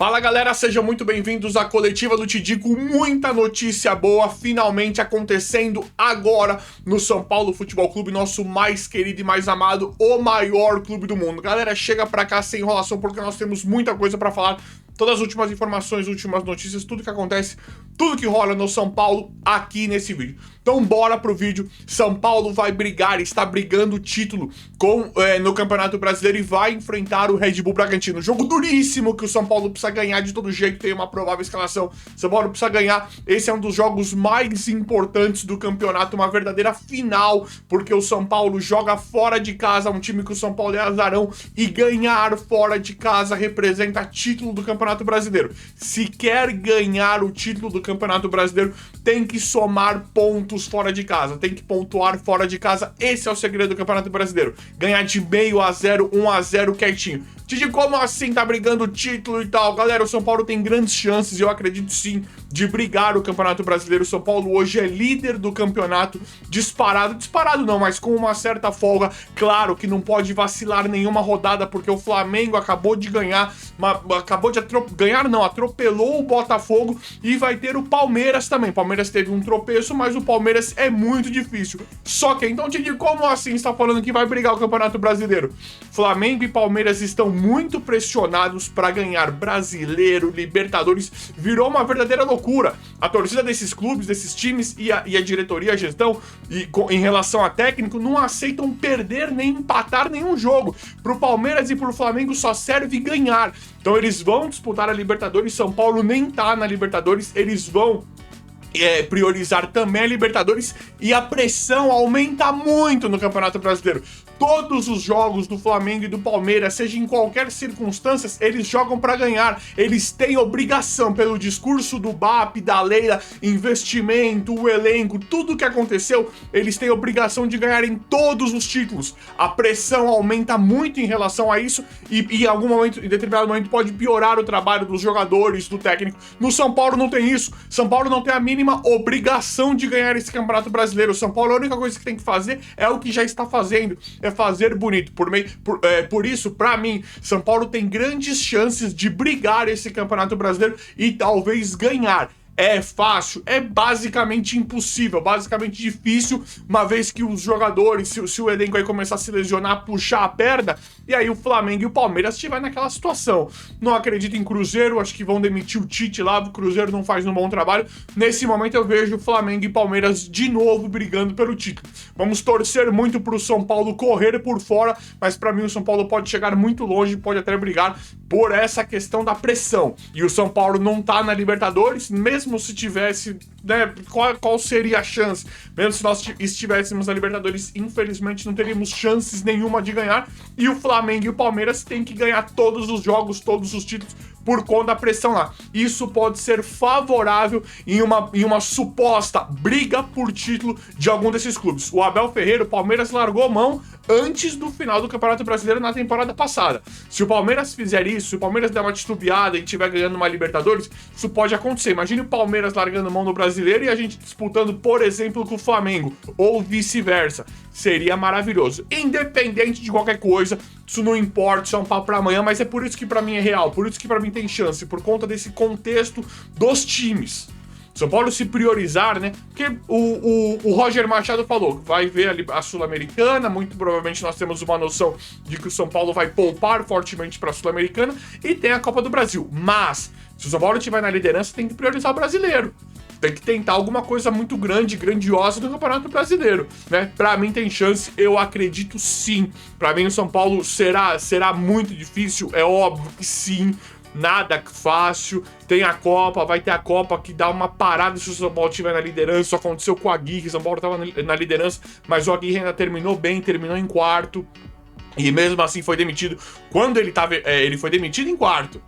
Fala galera, sejam muito bem-vindos à coletiva do Tidico, muita notícia boa finalmente acontecendo agora no São Paulo Futebol Clube, nosso mais querido e mais amado, o maior clube do mundo. Galera, chega pra cá sem enrolação porque nós temos muita coisa pra falar, todas as últimas informações, últimas notícias, tudo que acontece, tudo que rola no São Paulo aqui nesse vídeo. Então bora pro vídeo. São Paulo vai brigar, está brigando o título no Campeonato Brasileiro e vai enfrentar o Red Bull Bragantino. Jogo duríssimo que o São Paulo precisa ganhar de todo jeito, tem uma provável escalação. São Paulo precisa ganhar, esse é um dos jogos mais importantes do campeonato, uma verdadeira final, porque o São Paulo joga fora de casa, um time que o São Paulo é azarão, e ganhar fora de casa representa título do Campeonato Brasileiro. Se quer ganhar o título do Campeonato Brasileiro, tem que somar pontos fora de casa, tem que pontuar fora de casa, esse é o segredo do Campeonato Brasileiro, ganhar de meio a 0, 1 a 0 quietinho. Titi, como assim tá brigando o título e tal? Galera, o São Paulo tem grandes chances, eu acredito sim, de brigar o Campeonato Brasileiro. O São Paulo hoje é líder do campeonato, disparado não, mas com uma certa folga. Claro que não pode vacilar nenhuma rodada, porque o Flamengo acabou de ganhar, atropelou o Botafogo, e vai ter o Palmeiras também. O Palmeiras teve um tropeço, mas o Palmeiras é muito difícil. Só que, então, Titi, como assim está falando que vai brigar o Campeonato Brasileiro? Flamengo e Palmeiras estão muito pressionados para ganhar Brasileiro, Libertadores, virou uma verdadeira loucura. A torcida desses clubes, desses times e a diretoria, a gestão, em relação a técnico, não aceitam perder nem empatar nenhum jogo. Pro Palmeiras e pro Flamengo só serve ganhar. Então eles vão disputar a Libertadores, São Paulo nem tá na Libertadores, eles vão priorizar também a Libertadores, e a pressão aumenta muito no Campeonato Brasileiro. Todos os jogos do Flamengo e do Palmeiras, seja em qualquer circunstância, eles jogam para ganhar. Eles têm obrigação, pelo discurso do BAP, da Leila, investimento, o elenco, tudo que aconteceu, eles têm obrigação de ganhar em todos os títulos. A pressão aumenta muito em relação a isso, e em algum momento, em determinado momento, pode piorar o trabalho dos jogadores, do técnico. No São Paulo não tem isso. São Paulo não tem a mínima obrigação de ganhar esse Campeonato Brasileiro. O São Paulo, a única coisa que tem que fazer é o que já está fazendo, é fazer bonito. Por isso, pra mim, São Paulo tem grandes chances de brigar esse Campeonato Brasileiro e talvez ganhar. É fácil? É basicamente impossível, basicamente difícil, uma vez que os jogadores, se o elenco aí começar a se lesionar, puxar a perna, e aí o Flamengo e o Palmeiras estiver naquela situação. Não acredito em Cruzeiro, acho que vão demitir o Tite lá, o Cruzeiro não faz um bom trabalho. Nesse momento eu vejo Flamengo e Palmeiras de novo brigando pelo título. Vamos torcer muito pro São Paulo correr por fora, mas pra mim o São Paulo pode chegar muito longe, pode até brigar por essa questão da pressão. E o São Paulo não tá na Libertadores, mesmo se tivesse, né, qual seria a chance? Mesmo se nós estivéssemos na Libertadores, infelizmente não teríamos chances nenhuma de ganhar, e o Flamengo e o Palmeiras têm que ganhar todos os jogos, todos os títulos, por conta da pressão lá. Isso pode ser favorável em uma suposta briga por título de algum desses clubes. O Abel Ferreira, o Palmeiras largou mão antes do final do Campeonato Brasileiro na temporada passada. Se o Palmeiras fizer isso, se o Palmeiras der uma titubeada e estiver ganhando uma Libertadores, isso pode acontecer. Imagine o Palmeiras largando mão no Brasileiro e a gente disputando, por exemplo, com o Flamengo, ou vice-versa. Seria maravilhoso. Independente de qualquer coisa, isso não importa, isso é um papo pra amanhã, mas é por isso que pra mim é real, por isso que pra mim tem chance, por conta desse contexto dos times. São Paulo se priorizar, né? Porque o Roger Machado falou que vai ver a Sul-Americana, muito provavelmente nós temos uma noção de que o São Paulo vai poupar fortemente para a Sul-Americana, e tem a Copa do Brasil. Mas, se o São Paulo estiver na liderança, tem que priorizar o brasileiro. Tem que tentar alguma coisa muito grande, grandiosa no Campeonato Brasileiro, né? Pra mim tem chance, eu acredito sim. Pra mim o São Paulo será muito difícil, é óbvio que sim. Nada fácil, tem a Copa, vai ter a Copa que dá uma parada se o São Paulo estiver na liderança. Isso aconteceu com o Aguirre, o São Paulo estava na liderança, mas o Aguirre ainda terminou bem, terminou em quarto, e mesmo assim foi demitido. Quando ele foi demitido em quarto,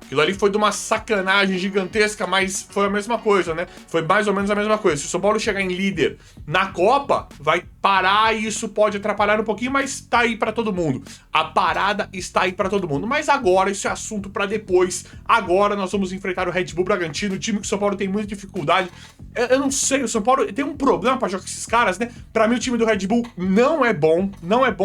aquilo ali foi de uma sacanagem gigantesca, mas foi a mesma coisa, né? Foi mais ou menos a mesma coisa. Se o São Paulo chegar em líder na Copa, vai parar e isso pode atrapalhar um pouquinho, mas tá aí pra todo mundo. A parada está aí pra todo mundo. Mas agora, isso é assunto pra depois. Agora nós vamos enfrentar o Red Bull Bragantino, o time que o São Paulo tem muita dificuldade. Eu não sei, o São Paulo tem um problema pra jogar com esses caras, né? Pra mim o time do Red Bull não é bom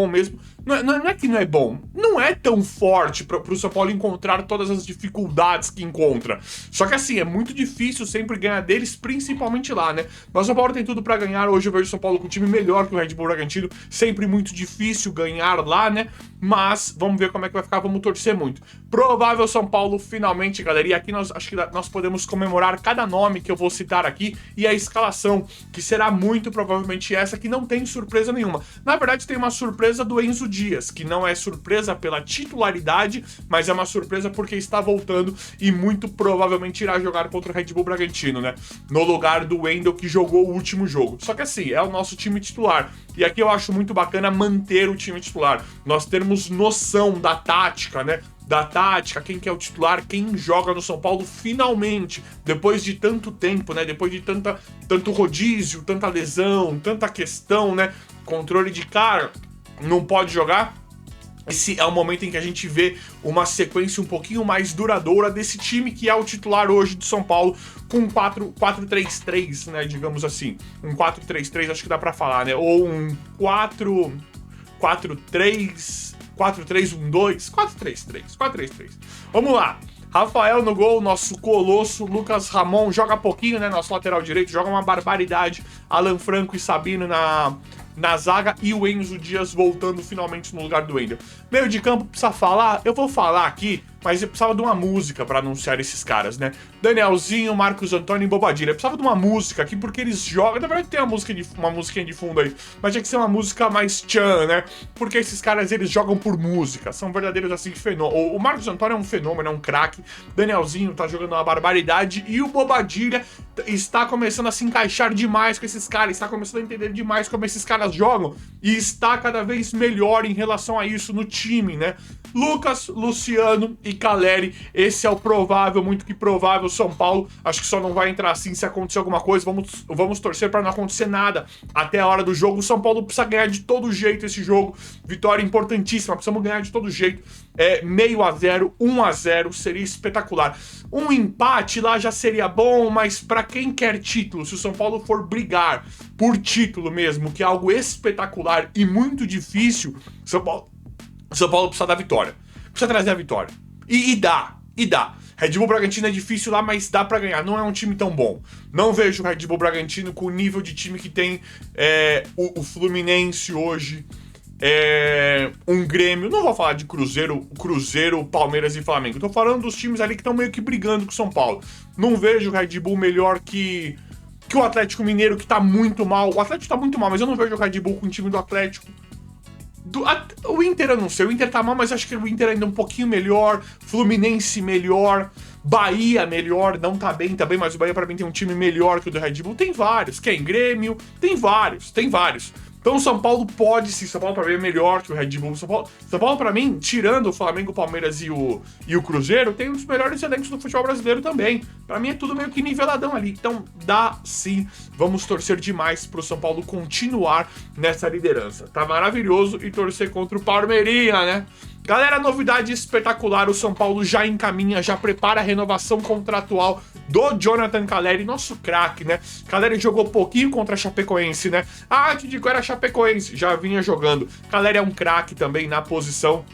mesmo. Não é que não é bom, não é tão forte pro São Paulo encontrar todas as dificuldades que encontra. Só que assim, é muito difícil sempre ganhar deles, principalmente lá, né? Mas o São Paulo tem tudo pra ganhar. Hoje eu vejo o São Paulo com um time melhor que o Red Bull Bragantino. Sempre muito difícil ganhar lá, né? Mas vamos ver como é que vai ficar, vamos torcer muito. Provável São Paulo finalmente, galera. E aqui acho que nós podemos comemorar cada nome que eu vou citar aqui e a escalação, que será muito provavelmente essa, que não tem surpresa nenhuma. Na verdade, tem uma surpresa do Enzo Dias, que não é surpresa pela titularidade, mas é uma surpresa porque está voltando e muito provavelmente irá jogar contra o Red Bull Bragantino, né? No lugar do Wendel, que jogou o último jogo. Só que assim, é o nosso time titular. E aqui eu acho muito bacana manter o time titular. Nós termos noção da tática, né? Da tática, quem que é o titular, quem joga no São Paulo finalmente, depois de tanto tempo, né? Depois de tanto rodízio, tanta lesão, tanta questão, né? Controle de cara, não pode jogar. Esse é o momento em que a gente vê uma sequência um pouquinho mais duradoura desse time que é o titular hoje de São Paulo, com um 4-3-3, né, digamos assim. Um 4-3-3, acho que dá pra falar, né? Ou um 4-3-1-2, 4-3-3. Vamos lá. Rafael no gol, nosso colosso. Lucas Ramon joga pouquinho, né? Nosso lateral direito, joga uma barbaridade. Alan Franco e Sabino na zaga e o Enzo Dias voltando finalmente no lugar do Wendel. Meio de campo, precisa falar? Eu vou falar aqui, mas eu precisava de uma música pra anunciar esses caras, né? Danielzinho, Marcos Antônio e Bobadilha. Eu precisava de uma música aqui porque eles jogam. Na verdade tem uma musiquinha de fundo aí, mas tinha que ser uma música mais tchan, né? Porque esses caras, eles jogam por música. São verdadeiros, assim, fenômenos. O Marcos Antônio é um fenômeno, é um craque. Danielzinho tá jogando uma barbaridade. E o Bobadilha está começando a se encaixar demais com esses caras. Está começando a entender demais como esses caras jogam. E está cada vez melhor em relação a isso no time, né? Lucas, Luciano e Caleri, esse é o provável, muito que provável São Paulo. Acho que só não vai entrar assim se acontecer alguma coisa. Vamos torcer para não acontecer nada até a hora do jogo. O São Paulo precisa ganhar de todo jeito esse jogo. Vitória importantíssima, precisamos ganhar de todo jeito. 0,5, 1-0 seria espetacular. Um empate lá já seria bom, mas para quem quer título, se o São Paulo for brigar por título mesmo, que é algo espetacular e muito difícil, São Paulo precisa da vitória. Precisa trazer a vitória. E dá. Red Bull Bragantino é difícil lá, mas dá pra ganhar. Não é um time tão bom. Não vejo o Red Bull Bragantino com o nível de time que tem o Fluminense hoje. Um Grêmio. Não vou falar de Cruzeiro, Palmeiras e Flamengo. Tô falando dos times ali que estão meio que brigando com o São Paulo. Não vejo o Red Bull melhor que o Atlético Mineiro, que tá muito mal. O Atlético tá muito mal, mas eu não vejo o Red Bull com o time do Atlético. O Inter eu não sei, o Inter tá mal, mas acho que o Inter ainda é um pouquinho melhor, Fluminense melhor, Bahia melhor, não tá bem, mas o Bahia pra mim tem um time melhor que o do Red Bull. Tem vários, Grêmio, tem vários. Então o São Paulo pode sim, São Paulo pra mim é melhor que o Red Bull. São Paulo pra mim, tirando o Flamengo, o Palmeiras e o Cruzeiro, tem um dos melhores elencos do futebol brasileiro também. Pra mim é tudo meio que niveladão ali. Então dá sim, vamos torcer demais pro São Paulo continuar nessa liderança. Tá maravilhoso e torcer contra o Palmeirinha, né? Galera, novidade espetacular, o São Paulo já encaminha, já prepara a renovação contratual do Jonathan Caleri, nosso craque, né? Caleri jogou pouquinho contra a Chapecoense, né? Te digo, era a Chapecoense, já vinha jogando. Caleri é um craque também na posição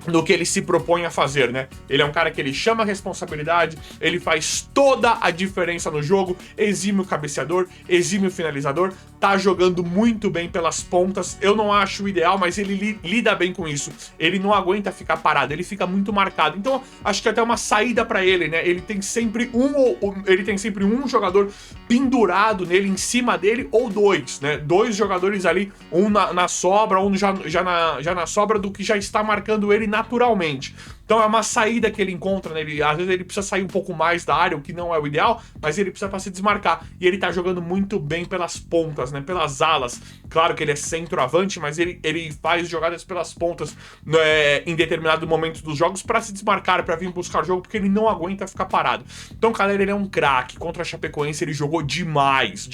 no que ele se propõe a fazer, né? Ele é um cara que ele chama a responsabilidade, ele faz toda a diferença no jogo, exímio cabeceador, exímio finalizador, tá jogando muito bem pelas pontas. Eu não acho o ideal, mas ele lida bem com isso. Ele não aguenta ficar parado, ele fica muito marcado. Então, acho que até uma saída pra ele, né? Ele tem sempre um jogador pendurado nele, em cima dele, ou dois, né? Dois jogadores ali, um na sobra, um já na sobra do que já está marcando ele naturalmente. Então é uma saída que ele encontra, né? Às vezes ele precisa sair um pouco mais da área, o que não é o ideal, mas ele precisa para se desmarcar. E ele tá jogando muito bem pelas pontas, né? Pelas alas. Claro que ele é centroavante, mas ele faz jogadas pelas pontas, né, em determinado momento dos jogos para se desmarcar, para vir buscar o jogo, porque ele não aguenta ficar parado. Então o Caleri, ele é um craque. Contra a Chapecoense ele jogou demais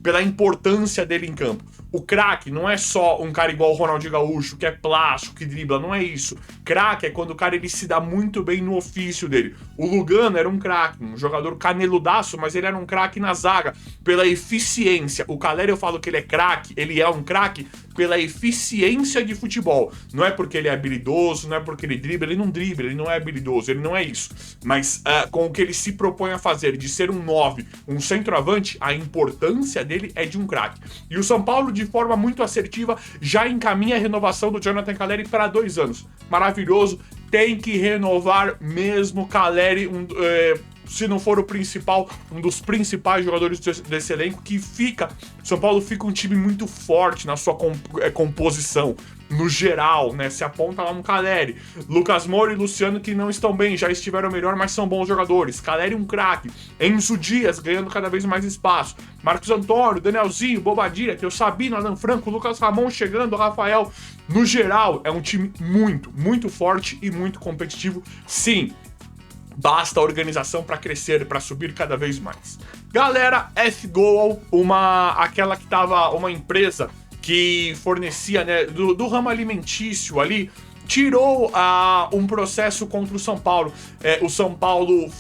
pela importância dele em campo. O craque não é só um cara igual o Ronaldinho Gaúcho, que é plástico, que dribla, não é isso. Craque é quando o cara cara ele se dá muito bem no ofício dele. O Lugano era um craque, um jogador caneludaço, mas ele era um craque na zaga, pela eficiência. O Calleri, eu falo que ele é craque, ele é um craque pela eficiência de futebol. Não é porque ele é habilidoso, não é porque ele não dribla, ele não é habilidoso, ele não é isso. Mas com o que ele se propõe a fazer, de ser um 9, um centroavante, a importância dele é de um craque. E o São Paulo, de forma muito assertiva, já encaminha a renovação do Jonathan Calleri para 2 anos. Maravilhoso, tem que renovar mesmo. Calleri, se não for o principal, um dos principais jogadores desse elenco, que fica... São Paulo fica um time muito forte na sua composição, no geral, né? Se aponta lá no Calleri. Lucas Moura e Luciano, que não estão bem, já estiveram melhor, mas são bons jogadores. Calleri, um craque. Enzo Dias, ganhando cada vez mais espaço. Marcos Antônio, Danielzinho, Bobadilla, que eu Sabino, Alan Franco, Lucas Ramon chegando, Rafael. No geral, é um time muito, muito forte e muito competitivo. Sim, basta organização para crescer, para subir cada vez mais. Galera, F-Goal, aquela que tava uma empresa que fornecia, né, do ramo alimentício ali, tirou um processo contra o São Paulo. O São Paulo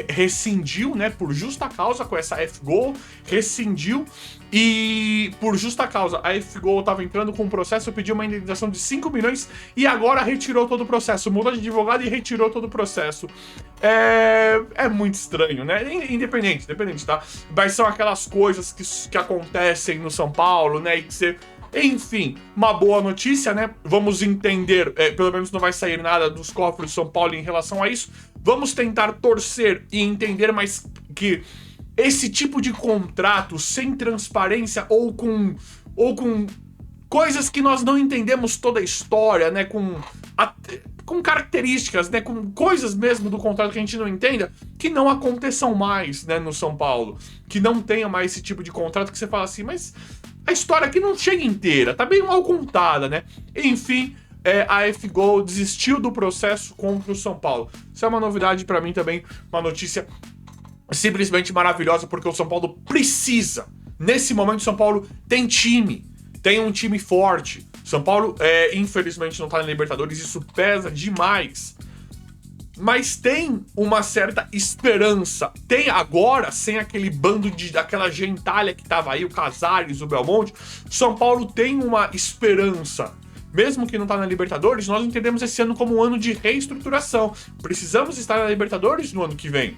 rescindiu, né, por justa causa com essa F-Goal, rescindiu. E por justa causa, a F-Goal estava entrando com um processo, pediu uma indenização de 5 milhões e agora retirou todo o processo. Mudou de advogado e retirou todo o processo. É muito estranho, né? Independente, tá? Mas são aquelas coisas que acontecem no São Paulo, né? E que você... Enfim, uma boa notícia, né? Vamos entender, pelo menos não vai sair nada dos cofres do São Paulo em relação a isso. Vamos tentar torcer e entender mais que... esse tipo de contrato sem transparência ou com coisas que nós não entendemos toda a história, né? Com características, né? Com coisas mesmo do contrato que a gente não entenda, que não aconteçam mais, né? No São Paulo. Que não tenha mais esse tipo de contrato que você fala assim, mas a história aqui não chega inteira, tá bem mal contada, né? Enfim... a F-Goal desistiu do processo contra o São Paulo. Isso é uma novidade pra mim também, uma notícia simplesmente maravilhosa, porque o São Paulo precisa. Nesse momento, o São Paulo tem time. Tem um time forte. São Paulo, infelizmente, não tá na Libertadores. Isso pesa demais. Mas tem uma certa esperança. Tem agora, sem aquele bando daquela gentalha que tava aí, o Casares, o Belmonte, São Paulo tem uma esperança. Mesmo que não tá na Libertadores, nós entendemos esse ano como um ano de reestruturação. Precisamos estar na Libertadores no ano que vem.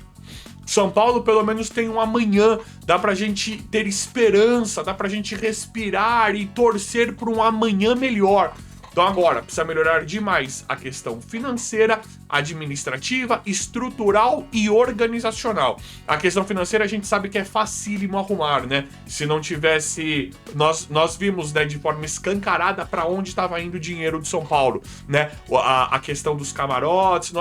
São Paulo pelo menos tem um amanhã, dá pra gente ter esperança, dá pra gente respirar e torcer por um amanhã melhor. Então agora, precisa melhorar demais a questão financeira, administrativa, estrutural e organizacional. A questão financeira a gente sabe que é facílimo arrumar, né? Se não tivesse... Nós vimos, né, de forma escancarada para onde estava indo o dinheiro de São Paulo, né? A questão dos camarotes,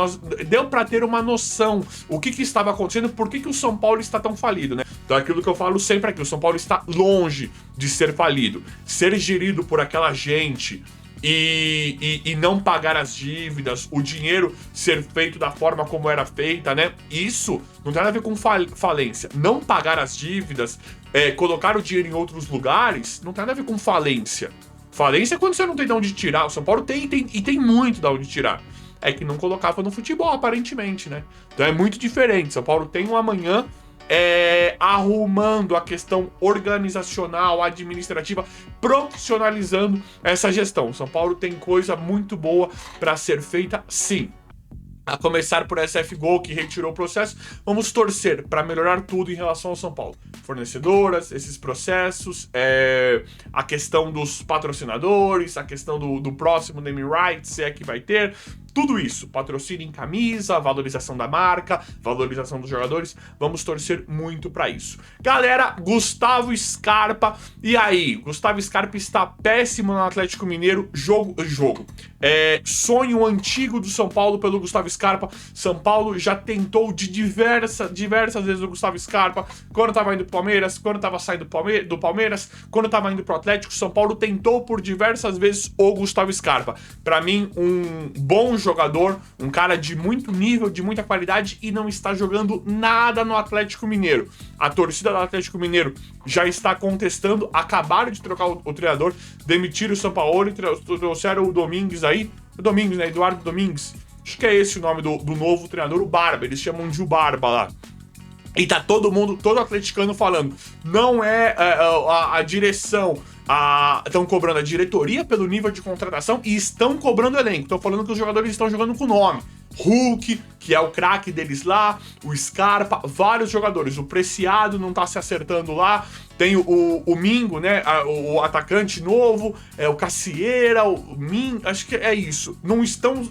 deu para ter uma noção o que estava acontecendo, por que o São Paulo está tão falido, né? Então aquilo que eu falo sempre aqui, o São Paulo está longe de ser falido. Ser gerido por aquela gente... E não pagar as dívidas, o dinheiro ser feito da forma como era feita, né? Isso não tem nada a ver com falência. Não pagar as dívidas, colocar o dinheiro em outros lugares, não tem nada a ver com falência. Falência é quando você não tem de onde tirar. O São Paulo tem muito de onde tirar. É que não colocava no futebol, aparentemente, né? Então é muito diferente. São Paulo tem um amanhã... arrumando a questão organizacional, administrativa, profissionalizando essa gestão. São Paulo tem coisa muito boa para ser feita, sim. A começar por essa F-Goal que retirou o processo, vamos torcer para melhorar tudo em relação ao São Paulo. Fornecedoras, esses processos, a questão dos patrocinadores, a questão do próximo name rights, se é que vai ter, tudo isso, patrocínio em camisa, valorização da marca, valorização dos jogadores, vamos torcer muito para isso. Galera, Gustavo Scarpa, e aí? Gustavo Scarpa está péssimo no Atlético Mineiro, jogo. Sonho antigo do São Paulo pelo Gustavo Scarpa. São Paulo já tentou de diversas vezes o Gustavo Scarpa, quando tava indo pro Palmeiras, quando tava saindo do Palmeiras, quando tava indo pro Atlético, São Paulo tentou por diversas vezes o Gustavo Scarpa. Para mim, um bom jogador, um cara de muito nível, de muita qualidade e não está jogando nada no Atlético Mineiro. A torcida do Atlético Mineiro já está contestando, acabaram de trocar o treinador, demitiram o Sampaoli, trouxeram o Domingues aí, Domingues, né? Eduardo Domingues. Acho que é esse o nome do novo treinador, o Barba. Eles chamam de o Barba lá. E tá todo atleticano falando. Não é a direção. Estão cobrando a diretoria pelo nível de contratação e estão cobrando o elenco. Estão falando que os jogadores estão jogando com nome. Hulk, que é o craque deles lá, o Scarpa, vários jogadores. O Preciado não tá se acertando lá. Tem o Mingo, né? O atacante novo, o Cassieira, o Min, acho que é isso. Não estão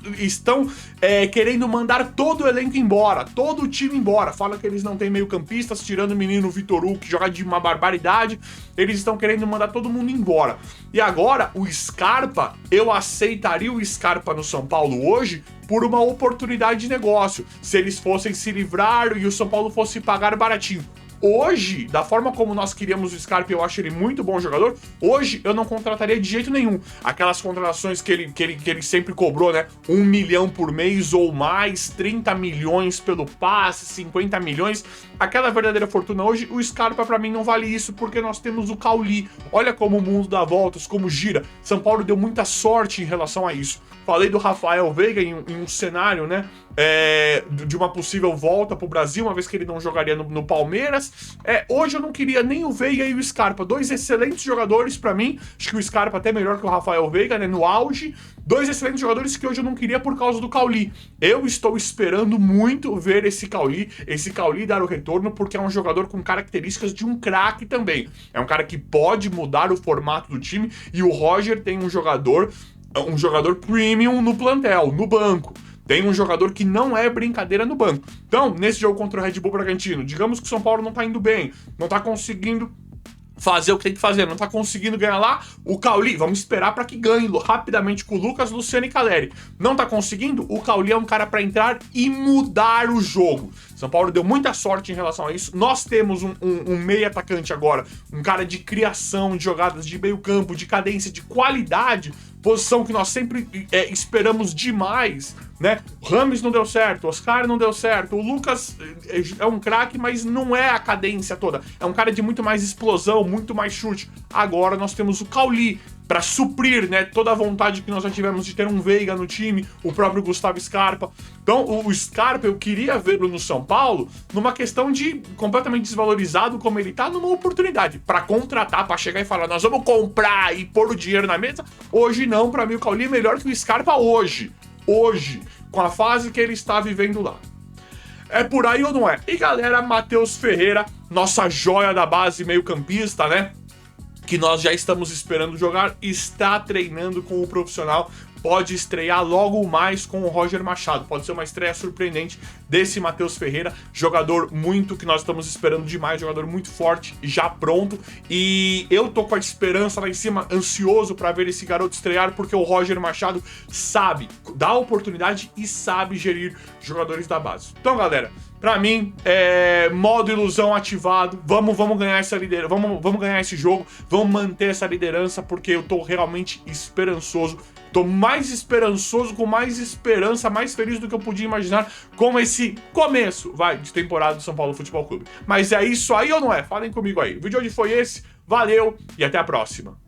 querendo mandar todo o elenco embora, todo o time embora. Fala que eles não têm meio-campistas, tirando o menino Vitor Hugo, que joga de uma barbaridade. Eles estão querendo mandar todo mundo embora. E agora, o Scarpa, eu aceitaria o Scarpa no São Paulo hoje por uma oportunidade de negócio. Se eles fossem se livrar e o São Paulo fosse pagar baratinho. Hoje, da forma como nós queríamos o Scarpa, eu acho ele muito bom jogador, hoje eu não contrataria de jeito nenhum. Aquelas contratações que ele sempre cobrou, né? 1 milhão por mês ou mais, 30 milhões pelo passe, 50 milhões. Aquela verdadeira fortuna hoje, o Scarpa pra mim não vale isso, porque nós temos o Cauli. Olha como o mundo dá voltas, como gira. São Paulo deu muita sorte em relação a isso. Falei do Rafael Veiga em um cenário, né? De uma possível volta pro Brasil, uma vez que ele não jogaria no Palmeiras. Hoje eu não queria nem o Veiga e o Scarpa, dois excelentes jogadores pra mim. Acho que o Scarpa até melhor que o Rafael Veiga, né? No auge. Dois excelentes jogadores que hoje eu não queria por causa do Cauli. Eu estou esperando muito ver esse Cauli dar o retorno, porque é um jogador com características de um craque também. É um cara que pode mudar o formato do time, e o Roger tem um jogador premium no plantel, no banco. Tem um jogador que não é brincadeira no banco. Então, nesse jogo contra o Red Bull Bragantino, digamos que o São Paulo não tá indo bem, não tá conseguindo fazer o que tem que fazer, não tá conseguindo ganhar lá, o Cauli, vamos esperar para que ganhe rapidamente com o Lucas, Luciano e Caleri. Não tá conseguindo, o Cauli é um cara para entrar e mudar o jogo. São Paulo deu muita sorte em relação a isso. Nós temos um meio atacante agora, um cara de criação, de jogadas de meio campo, de cadência, de qualidade, posição que nós sempre esperamos demais, né? O Rames não deu certo, o Oscar não deu certo, o Lucas é um craque, mas não é a cadência toda. É um cara de muito mais explosão, muito mais chute. Agora nós temos o Cauli para suprir, né, toda a vontade que nós já tivemos de ter um Veiga no time, o próprio Gustavo Scarpa. Então, o Scarpa, eu queria vê-lo no São Paulo numa questão de completamente desvalorizado como ele tá, numa oportunidade para contratar, para chegar e falar, nós vamos comprar e pôr o dinheiro na mesa. Hoje não, para mim o Cauli é melhor que o Scarpa hoje, com a fase que ele está vivendo lá. É por aí ou não é? E galera, Matheus Ferreira, nossa joia da base meio campista, né? Que nós já estamos esperando jogar, está treinando com o profissional, pode estrear logo mais com o Roger Machado, pode ser uma estreia surpreendente desse Matheus Ferreira, jogador muito que nós estamos esperando demais, jogador muito forte, já pronto, e eu tô com a esperança lá em cima, ansioso para ver esse garoto estrear, porque o Roger Machado sabe, dá oportunidade e sabe gerir jogadores da base. Então galera, pra mim, modo ilusão ativado, vamos ganhar essa liderança, vamos ganhar esse jogo, vamos manter essa liderança, porque eu tô realmente esperançoso, tô mais esperançoso, com mais esperança, mais feliz do que eu podia imaginar com esse começo, de temporada do São Paulo Futebol Clube. Mas é isso aí ou não é? Falem comigo aí. O vídeo de hoje foi esse, valeu e até a próxima.